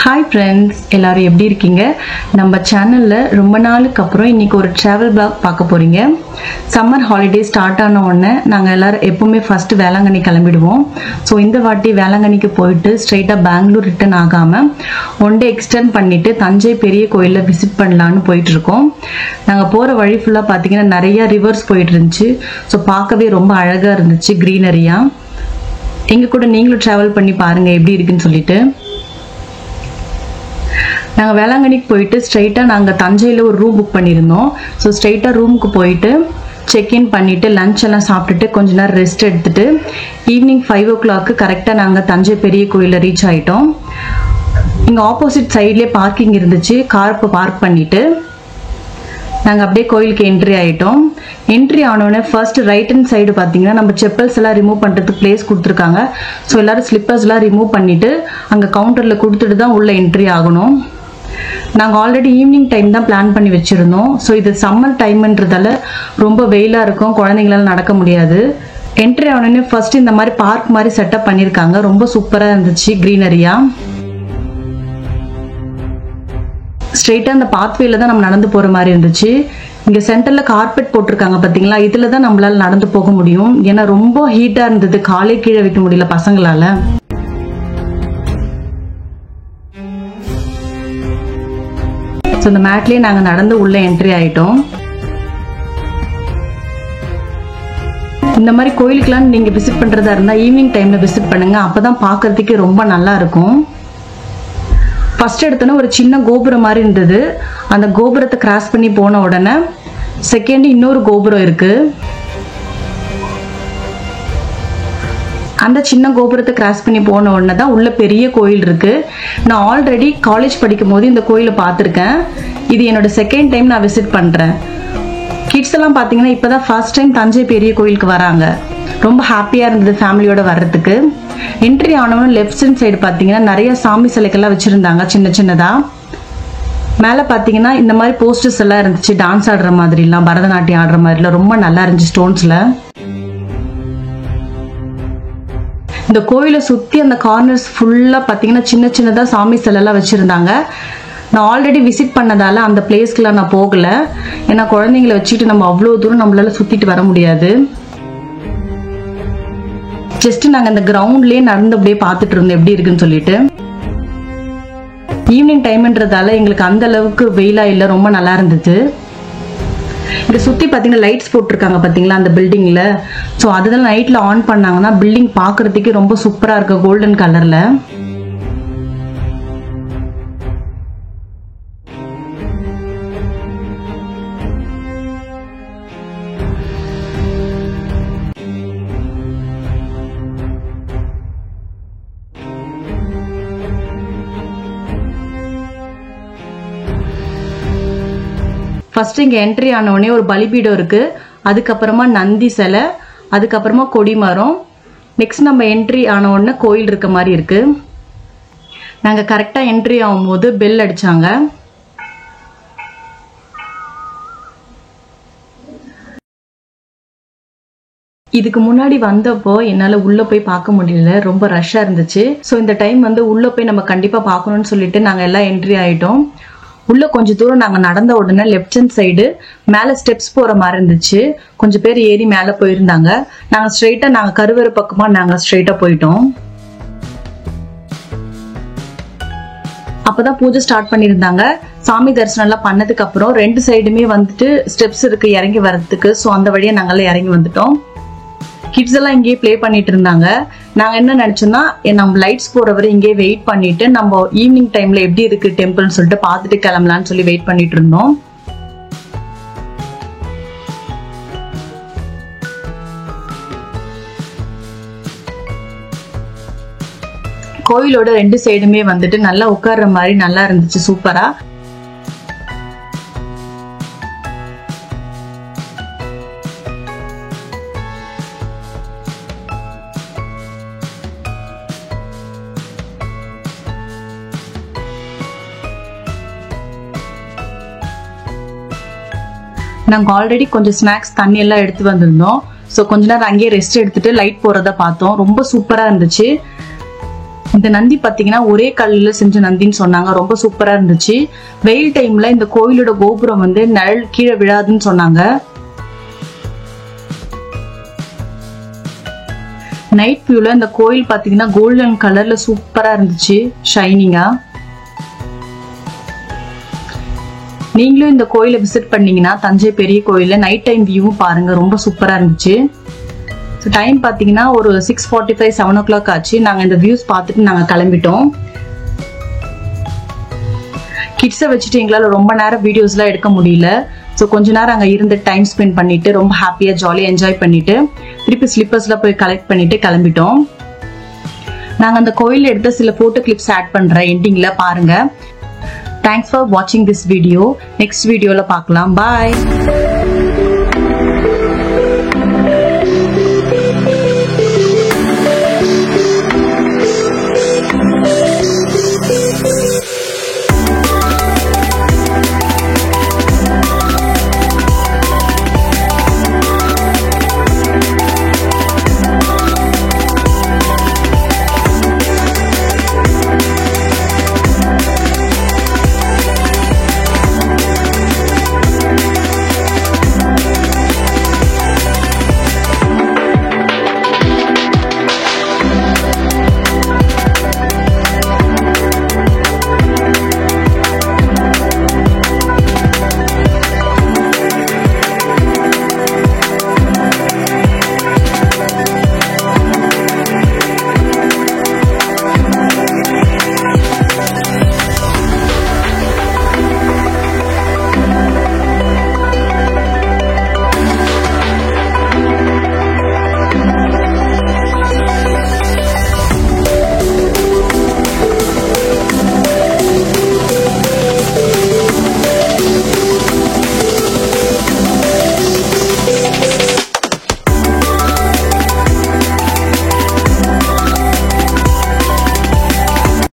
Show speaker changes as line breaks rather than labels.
Hi friends, எல்லாரும் எப்படி இருக்கீங்க? நம்ம சேனலில் ரொம்ப நாளுக்கு அப்புறம் இன்றைக்கி ஒரு ட்ராவல் பிளாக் பார்க்க போகிறீங்க. சம்மர் ஹாலிடே ஸ்டார்ட் ஆன உடனே நாங்கள் எல்லோரும் எப்போவுமே ஃபஸ்ட்டு வேளாங்கண்ணி கிளம்பிடுவோம். ஸோ இந்த வாட்டி வேளாங்கண்ணிக்கு போயிட்டு ஸ்ட்ரைட்டாக பெங்களூர் ரிட்டர்ன் ஆகாமல் ஒன் டே எக்ஸ்டெண்ட் பண்ணிவிட்டு தஞ்சை பெரிய கோயிலில் விசிட் பண்ணலான்னு போயிட்டுருக்கோம். நாங்கள் போகிற வழி ஃபுல்லாக பார்த்திங்கன்னா நிறையா ரிவர்ஸ் போயிட்டு இருந்துச்சு. ஸோ பார்க்கவே ரொம்ப அழகாக இருந்துச்சு, க்ரீனரியாக. எங்கள் கூட நீங்களும் ட்ராவல் பண்ணி பாருங்கள் எப்படி இருக்குன்னு சொல்லிட்டு. நாங்கள் வேளாங்கண்ணிக்கு போயிட்டு ஸ்ட்ரைட்டாக நாங்கள் தஞ்சையில் ஒரு ரூம் புக் பண்ணியிருந்தோம். ஸோ ஸ்ட்ரைட்டாக ரூமுக்கு போயிட்டு செக்இன் பண்ணிவிட்டு லஞ்ச் எல்லாம் சாப்பிட்டுட்டு கொஞ்ச நேரம் ரெஸ்ட் எடுத்துகிட்டு ஈவினிங் 5 o'clock கரெக்டாக நாங்கள் தஞ்சை பெரிய கோயிலில் ரீச் ஆகிட்டோம். இங்கே ஆப்போசிட் சைட்லேயே பார்க்கிங் இருந்துச்சு. காரை பார்க் பண்ணிவிட்டு நாங்கள் அப்படியே கோயிலுக்கு என்ட்ரி ஆகிட்டோம். என்ட்ரி ஆனோடனே ஃபர்ஸ்ட் ரைட் ஹேண்ட் சைடு பார்த்தீங்கன்னா நம்ம செப்பல்ஸ் எல்லாம் ரிமூவ் பண்ணுறதுக்கு பிளேஸ் கொடுத்துருக்காங்க. ஸோ எல்லோரும் ஸ்லிப்பர்ஸ்லாம் ரிமூவ் பண்ணிவிட்டு அங்கே கவுண்டரில் கொடுத்துட்டு தான் உள்ளே என்ட்ரி ஆகணும். நாங்கள் ஆல்ரெடி ஈவினிங் டைம் தான் பிளான் பண்ணி வச்சுருந்தோம். ஸோ இது சம்மர் டைம்ன்றதால ரொம்ப வெயிலாக இருக்கும், குழந்தைங்களால நடக்க முடியாது. என்ட்ரி ஆனோடனே ஃபர்ஸ்ட் இந்த மாதிரி பார்க் மாதிரி செட்டப் பண்ணியிருக்காங்க. ரொம்ப சூப்பராக இருந்துச்சு, க்ரீனரியாக. ஸ்ட்ரெயிட்டாக அந்த பாத்வேல தான் நம்ம நடந்து போகிற மாதிரி இருந்துச்சு. இங்கே சென்டரில் கார்பெட் போட்டிருக்காங்க பார்த்தீங்களா, இதில் தான் நம்மளால் நடந்து போக முடியும். ஏன்னா ரொம்ப ஹீட்டாக இருந்தது, காலை கீழே வைக்க முடியல பசங்களால். ஸோ இந்த மேட்லேயே நாங்கள் நடந்து உள்ளே என்ட்ரி ஆகிட்டோம். இந்த மாதிரி கோயிலுக்கெலாம் நீங்கள் விசிட் பண்ணுறதா இருந்தால் ஈவினிங் டைமில் விசிட் பண்ணுங்கள். அப்போ தான் பார்க்குறதுக்கு ரொம்ப நல்லா இருக்கும். ஃபர்ஸ்ட் எடுத்தோன்னே ஒரு சின்ன கோபுரம் மாதிரி இருந்தது. அந்த கோபுரத்தை கிராஸ் பண்ணி போன உடனே செகண்ட் இன்னொரு கோபுரம் இருக்குது. அந்த சின்ன கோபுரத்தை கிராஸ் பண்ணி போன உடனே தான் உள்ள பெரிய கோயில் இருக்குது. நான் ஆல்ரெடி காலேஜ் படிக்கும் போது இந்த கோயிலை பார்த்துருக்கேன். இது என்னோட செகண்ட் டைம் நான் விசிட் பண்ணுறேன். கிட்ஸ் எல்லாம் பார்த்தீங்கன்னா இப்போ தான் ஃபர்ஸ்ட் டைம் தஞ்சை பெரிய கோயிலுக்கு வராங்க. ரொம்ப ஹாப்பியாக இருந்தது ஃபேமிலியோட வர்றதுக்கு. என்ட்ரி ஆனவனும் லெஃப்ட் சைடு பார்த்தீங்கன்னா நிறைய சாமி சிலைக்கெல்லாம் வச்சுருந்தாங்க சின்ன சின்னதாக. மேலே பார்த்தீங்கன்னா இந்த மாதிரி போஸ்டர்ஸ் எல்லாம் இருந்துச்சு, டான்ஸ் ஆடுற மாதிரிலாம், பரதநாட்டியம் ஆடுற மாதிரிலாம் ரொம்ப நல்லா இருந்துச்சு ஸ்டோன்ஸில். இந்த கோயிலை சுற்றி அந்த கார்னர்ஸ் ஃபுல்லாக பார்த்தீங்கன்னா சின்ன சின்னதாக சாமி சிலைலாம் வச்சுருந்தாங்க. நான் ஆல்ரெடி விசிட் பண்ணதால் அந்த பிளேஸ்க்குலாம் நான் போகலை. ஏன்னா குழந்தைங்களை வச்சுட்டு நம்ம அவ்வளோ தூரம் நம்மளால சுற்றிட்டு வர முடியாது. ஜஸ்ட் நாங்கள் இந்த கிரவுண்ட்லேயே நடந்து அப்படியே பார்த்துட்டு இருந்தோம் எப்படி இருக்குன்னு சொல்லிட்டு. ஈவினிங் டைம்ன்றதால எங்களுக்கு அந்த அளவுக்கு வெயிலாக இல்லை, ரொம்ப நல்லா இருந்துச்சு. இங்கே சுற்றி பார்த்தீங்கன்னா லைட்ஸ் போட்டிருக்காங்க பார்த்தீங்களா அந்த பில்டிங்கில். ஸோ அதெல்லாம் நைட்டில் ஆன் பண்ணாங்கன்னா பில்டிங் பார்க்குறதுக்கே ரொம்ப சூப்பராக இருக்கு, கோல்டன் கலரில். ஃபர்ஸ்ட் இங்கே என்ட்ரி ஆனவுடனே ஒரு பலிபீடம் இருக்குது. அதுக்கப்புறமா நந்தி சிலை, அதுக்கப்புறமா கொடிமரம். நெக்ஸ்ட் நம்ம என்ட்ரி ஆன உடனே கோயில் இருக்க மாதிரி இருக்குது. நாங்கள் கரெக்டாக என்ட்ரி ஆகும்போது பெல் அடித்தாங்க. இதுக்கு முன்னாடி வந்தப்போ என்னால் உள்ளே போய் பார்க்க முடியல, ரொம்ப ரஷ்ஷாக இருந்துச்சு. ஸோ இந்த டைம் உள்ளே போய் நம்ம கண்டிப்பாக பார்க்கணும்னு சொல்லிட்டு நாங்கள் எல்லாம் என்ட்ரி ஆகிட்டோம். உள்ள கொஞ்சம் தூரம் நாங்கள் நடந்த உடனே லெஃப்ட் ஹேண்ட் சைடு மேலே ஸ்டெப்ஸ் போகிற மாதிரி இருந்துச்சு. கொஞ்சம் பேர் ஏறி மேலே போயிருந்தாங்க. நாங்கள் ஸ்ட்ரெயிட்டாக கருவறை பக்கமாக நாங்கள் ஸ்ட்ரெயிட்டாக போயிட்டோம். அப்போதான் பூஜை ஸ்டார்ட் பண்ணியிருந்தாங்க. சாமி தரிசனம் எல்லாம் பண்ணதுக்கு அப்புறம் 2 சைடுமே ஸ்டெப்ஸ் இருக்கு இறங்கி வர்றதுக்கு. ஸோ அந்த வழியாக நாங்களாம் இறங்கி வந்துட்டோம். கிட்ஸ் எல்லாம் இங்கேயே ப்ளே பண்ணிட்டு இருந்தாங்க. நாங்கள் என்ன நினச்சோம்னா நம்ம லைட்ஸ் போகிறவரை இங்கேயே வெயிட் பண்ணிட்டு நம்ம ஈவினிங் டைமில் எப்படி இருக்கு டெம்பிள்னு சொல்லிட்டு பார்த்துட்டு கிளம்பலான்னு சொல்லி வெயிட் பண்ணிட்டு இருந்தோம். கோயிலோட 2 சைடுமே நல்லா உட்கார்ற மாதிரி நல்லா இருந்துச்சு, சூப்பரா. நாங்கள் ஆல்ரெடி கொஞ்சம் ஸ்நாக்ஸ் தண்ணி எல்லாம் எடுத்து வந்திருந்தோம். ஸோ கொஞ்ச நேரம் அங்கேயே ரெஸ்ட் எடுத்துட்டு லைட் போகிறத பார்த்தோம். ரொம்ப சூப்பராக இருந்துச்சு. இந்த நந்தி பாத்தீங்கன்னா ஒரே கல்லுல செஞ்ச நந்தின்னு சொன்னாங்க. ரொம்ப சூப்பரா இருந்துச்சு. வெயில் டைம்ல இந்த கோயிலோட கோபுரம் வந்து நிழல் கீழே விழாதுன்னு சொன்னாங்க. நைட் வியூல இந்த கோயில் பாத்தீங்கன்னா கோல்டன் கலர்ல சூப்பரா இருந்துச்சு, ஷைனிங்கா. நீங்களும் இந்த கோயிலை விசிட் பண்ணீங்கன்னா தஞ்சை பெரிய கோயில நைட் டைம் வியூவும் பாருங்க, ரொம்ப சூப்பரா இருந்துச்சு. டைம் பாத்தீங்கன்னா ஒரு 6:45 7 o'clock ஆச்சு. நாங்க இந்த வியூஸ் பார்த்துட்டு நாங்க கிளம்பிட்டோம். கிட்ஸை வச்சுட்டு எங்களால ரொம்ப நேரம் வீடியோஸ்லாம் எடுக்க முடியல. ஸோ கொஞ்ச நேரம் அங்கே இருந்து டைம் ஸ்பெண்ட் பண்ணிட்டு ரொம்ப ஹாப்பியா ஜாலியாக என்ஜாய் பண்ணிட்டு திருப்பி ஸ்லிப்பர்ஸ்லாம் போய் கலெக்ட் பண்ணிட்டு கிளம்பிட்டோம். நாங்க அந்த கோயில எடுத்த சில போட்டோ கிளிப்ஸ் ஆட் பண்றேன் எண்டிங்ல பாருங்க. தேங்க்ஸ் ஃபார் வாட்சிங் திஸ் வீடியோ. நெக்ஸ்ட் வீடியோல பார்க்கலாம். பாய்.